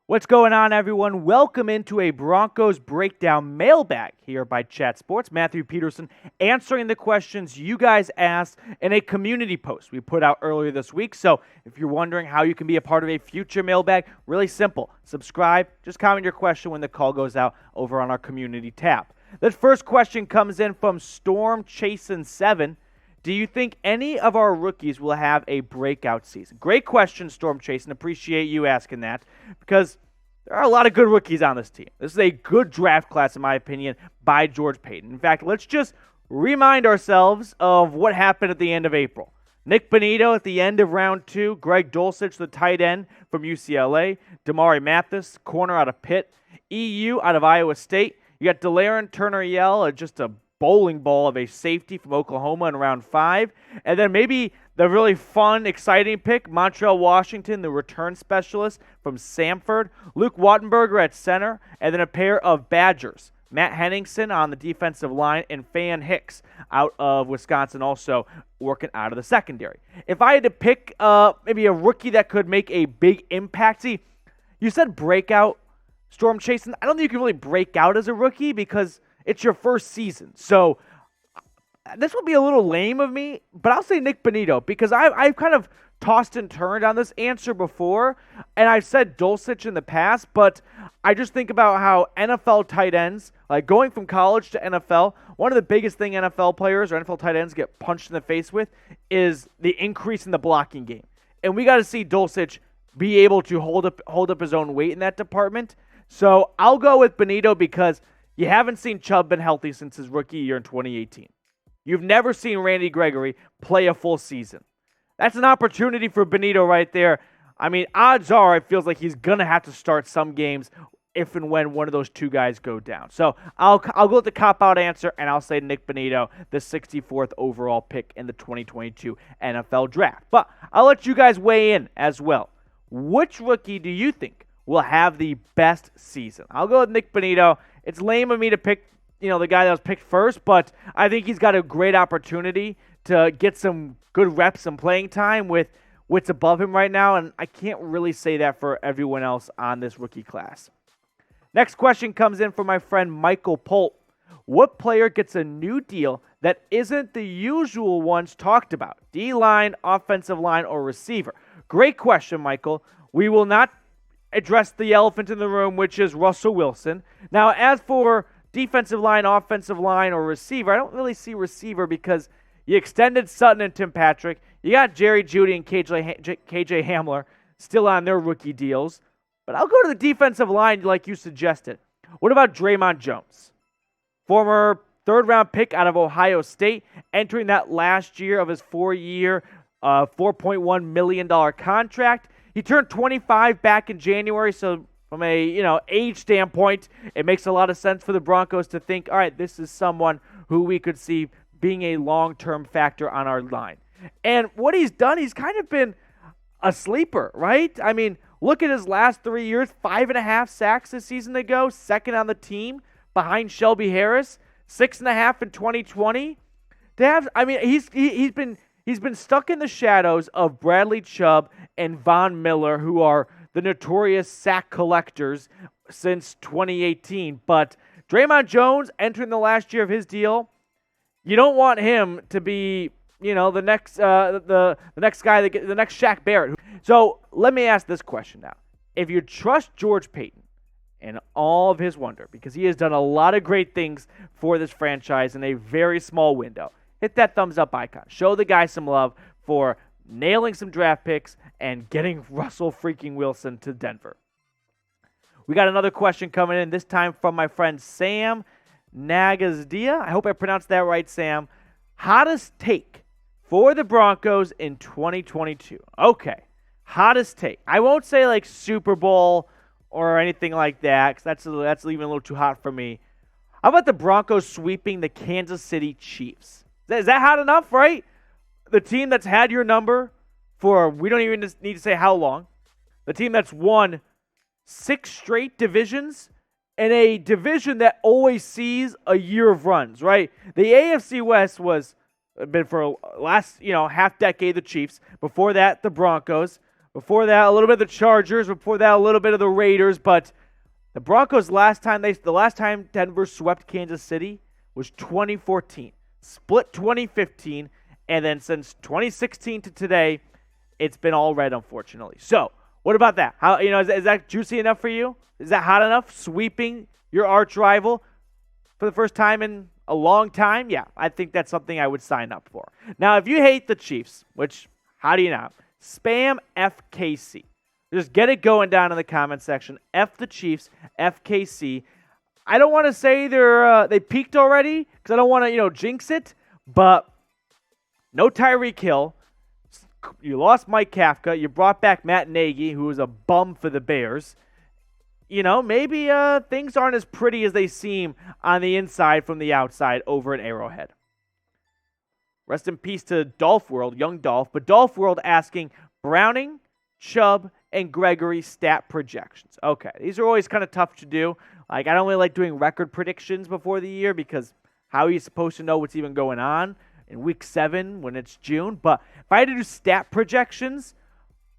What's going on, everyone? Welcome into a Broncos Breakdown mailbag here by Chat Sports. Matthew Peterson answering the questions you guys asked in a community post we put out earlier this week. So if you're wondering how you can be a part of a future mailbag, really simple. Subscribe, just comment your question when the call goes out over on our community tab. The first question comes in from Storm Chasin 7. Do you think any of our rookies will have a breakout season? Great question, Storm Chasin. Appreciate you asking that because there are a lot of good rookies on this team. This is a good draft class, in my opinion, by George Paton. In fact, let's just remind ourselves of what happened at the end of April. Nik Bonitto at the end of round 2, Greg Dulcich, the tight end from UCLA, Damari Mathis, corner out of Pitt, EU out of Iowa State. You got Delaren Turner-Yell, just a bowling ball of a safety from Oklahoma in round 5. And then maybe the really fun, exciting pick, Montrell Washington, the return specialist from Samford, Luke Wattenberger at center, and then a pair of Badgers, Matt Henningsen on the defensive line, and Fan Hicks out of Wisconsin also working out of the secondary. If I had to pick maybe a rookie that could make a big impact, see, you said breakout, Storm Chasin. I don't think you can really break out as a rookie because it's your first season. So this will be a little lame of me, but I'll say Nik Bonitto because I've kind of tossed and turned on this answer before, and I've said Dulcich in the past, but I just think about how NFL tight ends, like going from college to NFL, one of the biggest thing NFL players or NFL tight ends get punched in the face with is the increase in the blocking game. And we got to see Dulcich be able to hold up his own weight in that department. So I'll go with Bonitto because you haven't seen Chubb been healthy since his rookie year in 2018. You've never seen Randy Gregory play a full season. That's an opportunity for Bonitto right there. I mean, odds are it feels like he's going to have to start some games if and when one of those two guys go down. So I'll go with the cop-out answer, and I'll say Nik Bonitto, the 64th overall pick in the 2022 NFL Draft. But I'll let you guys weigh in as well. Which rookie do you think will have the best season? I'll go with Nik Bonitto. It's lame of me to pick, the guy that was picked first, but I think he's got a great opportunity to get some good reps and playing time with what's above him right now, and I can't really say that for everyone else on this rookie class. Next question comes in from my friend Michael Polt. What player gets a new deal that isn't the usual ones talked about? D-line, offensive line, or receiver? Great question, Michael. We will not address the elephant in the room, which is Russell Wilson. Now, as for defensive line, offensive line, or receiver, I don't really see receiver because you extended Sutton and Tim Patrick. You got Jerry Jeudy and KJ Hamler still on their rookie deals. But I'll go to the defensive line like you suggested. What about Dre'Mont Jones? Former third-round pick out of Ohio State, entering that last year of his 4-year, $4.1 million contract. He turned 25 back in January, so from a age standpoint, it makes a lot of sense for the Broncos to think, all right, this is someone who we could see being a long-term factor on our line. And what he's done, he's kind of been a sleeper, right? I mean, look at his last 3 years, 5.5 sacks this season ago, second on the team behind Shelby Harris, 6.5 in 2020. He's been stuck in the shadows of Bradley Chubb and Von Miller, who are the notorious sack collectors since 2018. But Dre'Mont Jones entering the last year of his deal, you don't want him to be, the next the next guy, the next Shaq Barrett. So let me ask this question now: if you trust George Paton and all of his wonder, because he has done a lot of great things for this franchise in a very small window, hit that thumbs up icon. Show the guy some love for nailing some draft picks and getting Russell freaking Wilson to Denver. We got another question coming in, this time from my friend Sam Nagazdia. I hope I pronounced that right, Sam. Hottest take for the Broncos in 2022. Okay, hottest take. I won't say like Super Bowl or anything like that, because that's even a little too hot for me. How about the Broncos sweeping the Kansas City Chiefs? Is that hot enough, right? The team that's had your number for, we don't even need to say how long. The team that's won 6 straight divisions in a division that always sees a year of runs, right? The AFC West was been for last, half decade the Chiefs. Before that, the Broncos. Before that, a little bit of the Chargers. Before that, a little bit of the Raiders. But the Broncos, the last time Denver swept Kansas City was 2014. Split 2015. And then since 2016 to today, it's been all red, unfortunately. So, what about that? How is that juicy enough for you? Is that hot enough? Sweeping your arch rival for the first time in a long time? Yeah, I think that's something I would sign up for. Now, if you hate the Chiefs, which, how do you not? Spam FKC. Just get it going down in the comment section. F the Chiefs, FKC. I don't want to say they peaked already because I don't want to, jinx it, but no Tyreek Hill. You lost Mike Kafka. You brought back Matt Nagy, who was a bum for the Bears. Maybe things aren't as pretty as they seem on the inside from the outside over at Arrowhead. Rest in peace to Dolph World, young Dolph. But Dolph World asking Browning, Chubb, and Gregory stat projections. Okay, these are always kind of tough to do. I don't really like doing record predictions before the year because how are you supposed to know what's even going on in week 7 when it's June? But if I had to do stat projections,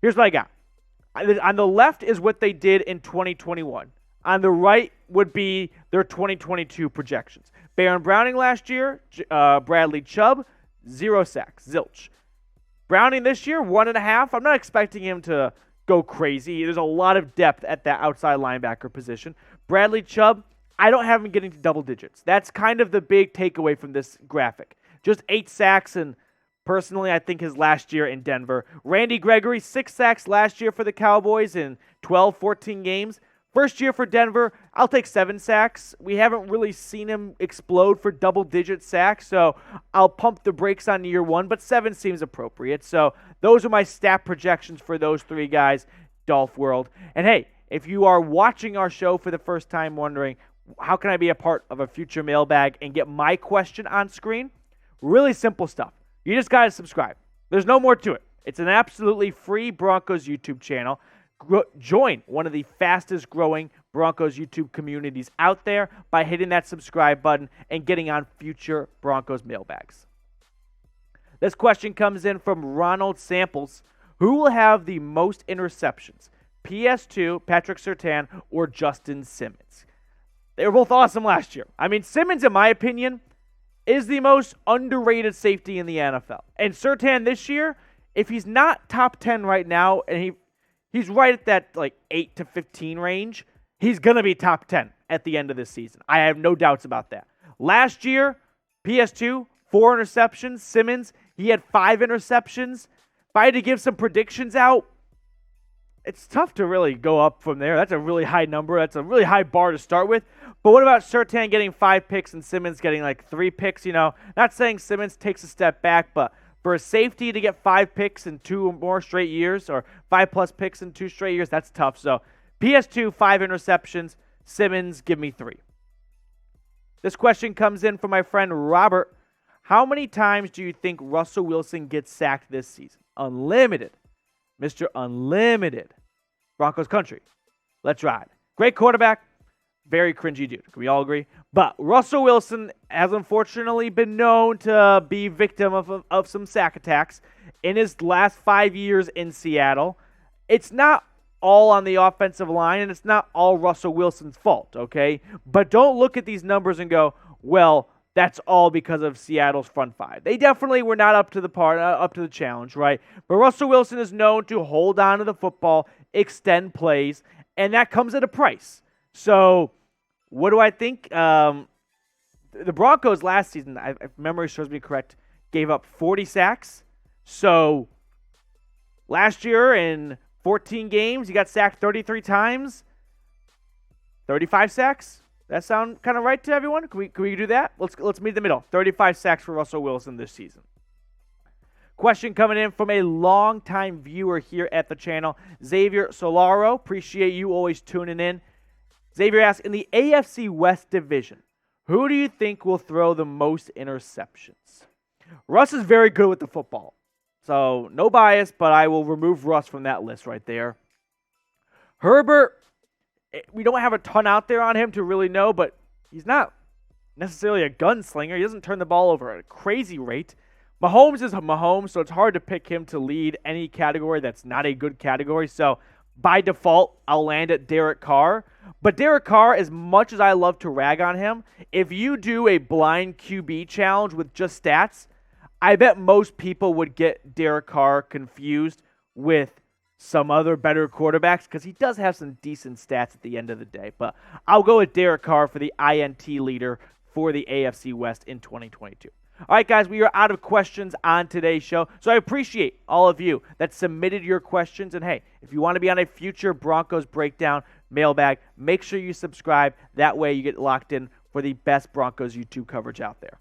here's what I got. On the left is what they did in 2021. On the right would be their 2022 projections. Baron Browning last year, Bradley Chubb, 0 sacks, zilch. Browning this year, 1.5. I'm not expecting him to go crazy. There's a lot of depth at that outside linebacker position. Bradley Chubb, I don't have him getting to double digits. That's kind of the big takeaway from this graphic. Just 8 sacks, and personally, I think his last year in Denver. Randy Gregory, 6 sacks last year for the Cowboys in 12, 14 games. First year for Denver, I'll take 7 sacks. We haven't really seen him explode for double-digit sacks, so I'll pump the brakes on year 1, but 7 seems appropriate. So those are my stat projections for those 3 guys, Dolph World. And hey, if you are watching our show for the first time wondering, how can I be a part of a future mailbag and get my question on screen? Really simple stuff. You just got to subscribe. There's no more to it. It's an absolutely free Broncos YouTube channel. Join one of the fastest growing Broncos YouTube communities out there by hitting that subscribe button and getting on future Broncos mailbags. This question comes in from Ronald Samples. Who will have the most interceptions? PS2, Patrick Surtain, or Justin Simmons? They were both awesome last year. Simmons, in my opinion, is the most underrated safety in the NFL. And Surtain this year, if he's not top 10 right now, and he's right at that 8 to 15 range, he's going to be top 10 at the end of this season. I have no doubts about that. Last year, PS2, 4 interceptions. Simmons, he had 5 interceptions. If I had to give some predictions out, it's tough to really go up from there. That's a really high number. That's a really high bar to start with. But what about Surtain getting 5 picks and Simmons getting 3 picks? Not saying Simmons takes a step back, but for a safety to get 5 picks in 2 or more straight years, or 5+ picks in 2 straight years, that's tough. So PS2, 5 interceptions. Simmons, give me 3. This question comes in from my friend Robert. How many times do you think Russell Wilson gets sacked this season? Unlimited. Mr. Unlimited. Broncos Country. Let's ride. Great quarterback. Very cringy dude. Can we all agree? But Russell Wilson has unfortunately been known to be victim of some sack attacks in his last 5 years in Seattle. It's not all on the offensive line, and it's not all Russell Wilson's fault, okay? But don't look at these numbers and go, well, that's all because of Seattle's front 5. They definitely were not up to the challenge, right? But Russell Wilson is known to hold on to the football, extend plays, and that comes at a price. So what do I think? The Broncos last season, if memory serves me correct, gave up 40 sacks. So last year in 14 games, he got sacked 33 times. 35 sacks? That sound kind of right to everyone? Can we do that? Let's meet in the middle. 35 sacks for Russell Wilson this season. Question coming in from a longtime viewer here at the channel, Xavier Solaro. Appreciate you always tuning in. Xavier asks, in the AFC West division, who do you think will throw the most interceptions? Russ is very good with the football. So no bias, but I will remove Russ from that list right there. Herbert, we don't have a ton out there on him to really know, but he's not necessarily a gunslinger. He doesn't turn the ball over at a crazy rate. Mahomes is Mahomes, so it's hard to pick him to lead any category that's not a good category. So by default, I'll land at Derek Carr. But Derek Carr, as much as I love to rag on him, if you do a blind QB challenge with just stats, I bet most people would get Derek Carr confused with some other better quarterbacks because he does have some decent stats at the end of the day. But I'll go with Derek Carr for the INT leader for the AFC West in 2022. All right, guys, we are out of questions on today's show, so I appreciate all of you that submitted your questions. And, hey, if you want to be on a future Broncos Breakdown mailbag, make sure you subscribe. That way you get locked in for the best Broncos YouTube coverage out there.